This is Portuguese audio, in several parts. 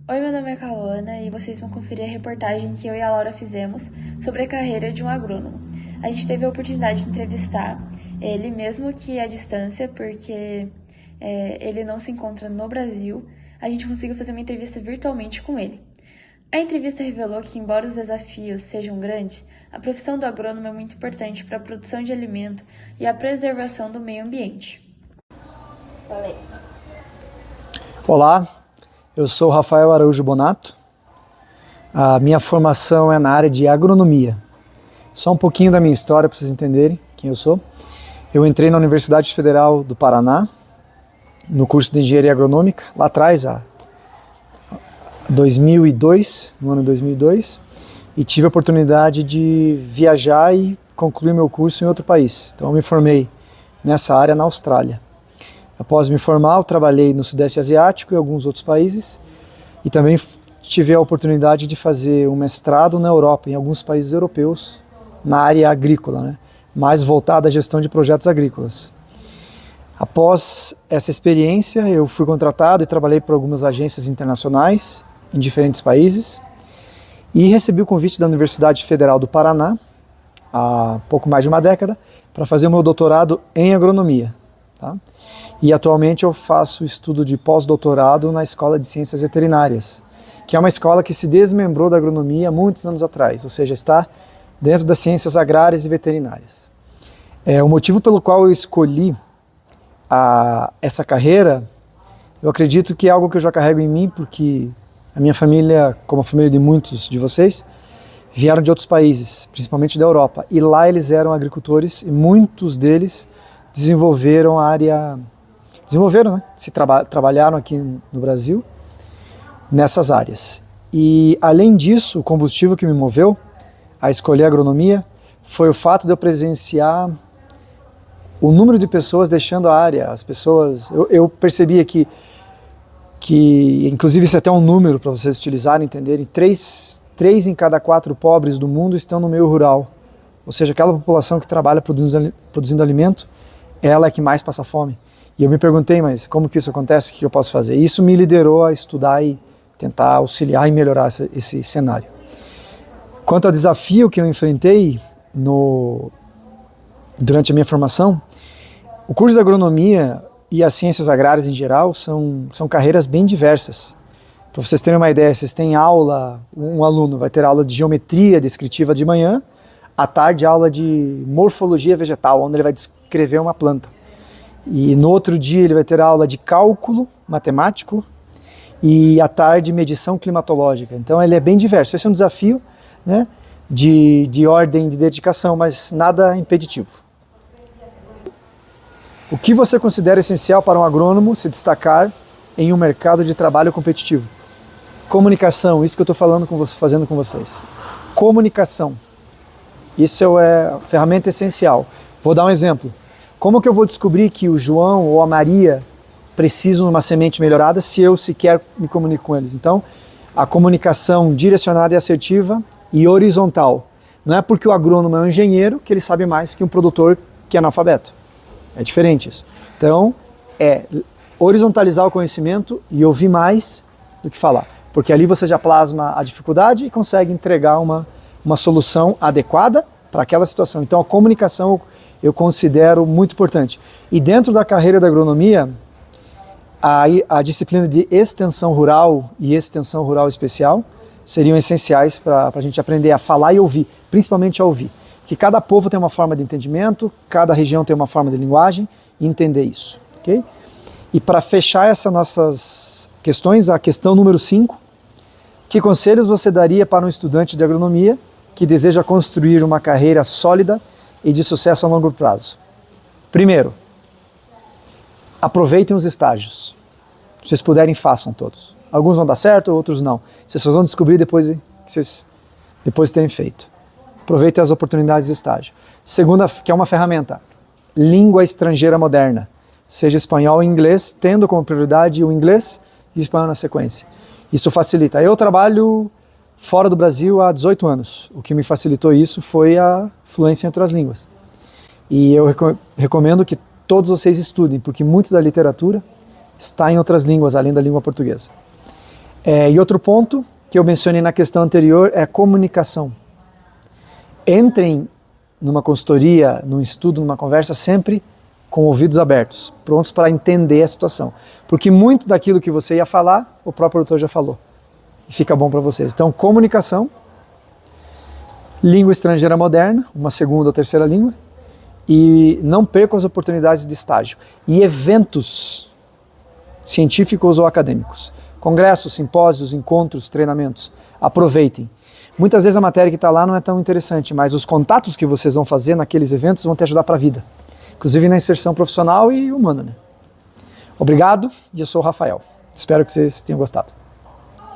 Oi, meu nome é Cauana e vocês vão conferir a reportagem que eu e a Laura fizemos sobre a carreira de um agrônomo. A gente teve a oportunidade de entrevistar ele, mesmo que à distância, porque ele não se encontra no Brasil, a gente conseguiu fazer uma entrevista virtualmente com ele. A entrevista revelou que, embora os desafios sejam grandes, a profissão do agrônomo é muito importante para a produção de alimento e a preservação do meio ambiente. Falei. Olá, eu sou Rafael Araújo Bonato. A minha formação é na área de agronomia. Só um pouquinho da minha história para vocês entenderem quem eu sou. Eu entrei na Universidade Federal do Paraná, no curso de Engenharia Agronômica, lá atrás, no ano 2002, e tive a oportunidade de viajar e concluir meu curso em outro país. Então eu me formei nessa área na Austrália. Após me formar, eu trabalhei no Sudeste Asiático e alguns outros países e também tive a oportunidade de fazer um mestrado na Europa, em alguns países europeus, na área agrícola, né? Mais voltada à gestão de projetos agrícolas. Após essa experiência, eu fui contratado e trabalhei por algumas agências internacionais em diferentes países e recebi o convite da Universidade Federal do Paraná, há pouco mais de uma década, para fazer o meu doutorado em agronomia. Tá? E atualmente eu faço estudo de pós-doutorado na Escola de Ciências Veterinárias, que é uma escola que se desmembrou da agronomia muitos anos atrás, ou seja, está dentro das ciências agrárias e veterinárias. O motivo pelo qual eu escolhi essa carreira, eu acredito que é algo que eu já carrego em mim, porque a minha família, como a família de muitos de vocês, vieram de outros países, principalmente da Europa, e lá eles eram agricultores e muitos deles desenvolveram, né? Trabalharam aqui no Brasil nessas áreas. E além disso, o combustível que me moveu a escolher a agronomia foi o fato de eu presenciar o número de pessoas deixando a área. As pessoas, eu percebia que inclusive isso é até um número para vocês utilizarem, entenderem, 3 em cada 4 pobres do mundo estão no meio rural. Ou seja, aquela população que trabalha produzindo alimento, ela é que mais passa fome. E eu me perguntei, mas como que isso acontece? O que eu posso fazer? E isso me liderou a estudar e tentar auxiliar e melhorar esse cenário. Quanto ao desafio que eu enfrentei durante a minha formação, o curso de agronomia e as ciências agrárias em geral são carreiras bem diversas. Para vocês terem uma ideia, vocês têm aula, um aluno vai ter aula de geometria descritiva de manhã, à tarde aula de morfologia vegetal, onde ele vai descrever uma planta. E no outro dia ele vai ter aula de cálculo matemático e à tarde medição climatológica. Então ele é bem diverso. Esse é um desafio, né, de ordem de dedicação, mas nada impeditivo. O que você considera essencial para um agrônomo se destacar em um mercado de trabalho competitivo? Comunicação, isso que eu estou fazendo com vocês. Comunicação. Isso é a ferramenta essencial. Vou dar um exemplo. Como que eu vou descobrir que o João ou a Maria precisam de uma semente melhorada se eu sequer me comunico com eles? Então, a comunicação direcionada e assertiva e horizontal. Não é porque o agrônomo é um engenheiro que ele sabe mais que um produtor que é analfabeto. É diferente isso. Então, é horizontalizar o conhecimento e ouvir mais do que falar. Porque ali você já plasma a dificuldade e consegue entregar uma solução adequada para aquela situação. Então, a comunicação eu considero muito importante. E dentro da carreira da agronomia, a disciplina de extensão rural e extensão rural especial seriam essenciais para a gente aprender a falar e ouvir, principalmente a ouvir. Que cada povo tem uma forma de entendimento, cada região tem uma forma de linguagem, e entender isso. Okay? E para fechar essas nossas questões, a questão número 5, que conselhos você daria para um estudante de agronomia que deseja construir uma carreira sólida e de sucesso a longo prazo? Primeiro, aproveitem os estágios. Se vocês puderem, façam todos. Alguns vão dar certo, outros não. Vocês só vão descobrir depois de terem feito. Aproveitem as oportunidades de estágio. Segunda, que é uma ferramenta, língua estrangeira moderna. Seja espanhol ou inglês, tendo como prioridade o inglês e o espanhol na sequência. Isso facilita. Eu trabalho fora do Brasil há 18 anos. O que me facilitou isso foi a fluência em outras línguas. E eu recomendo que todos vocês estudem, porque muito da literatura está em outras línguas, além da língua portuguesa. E outro ponto que eu mencionei na questão anterior é a comunicação. Entrem numa consultoria, num estudo, numa conversa, sempre com ouvidos abertos, prontos para entender a situação. Porque muito daquilo que você ia falar, o próprio doutor já falou. E fica bom para vocês. Então, comunicação, língua estrangeira moderna, uma segunda ou terceira língua, e não percam as oportunidades de estágio. E eventos científicos ou acadêmicos. Congressos, simpósios, encontros, treinamentos. Aproveitem. Muitas vezes a matéria que está lá não é tão interessante, mas os contatos que vocês vão fazer naqueles eventos vão te ajudar para a vida. Inclusive na inserção profissional e humana, né? Obrigado, e eu sou o Rafael. Espero que vocês tenham gostado.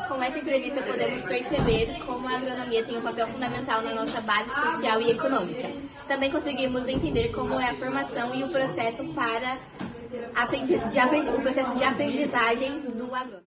Com essa entrevista podemos perceber como a agronomia tem um papel fundamental na nossa base social e econômica. Também conseguimos entender como é a formação e o processo de aprendizagem do agrônomo.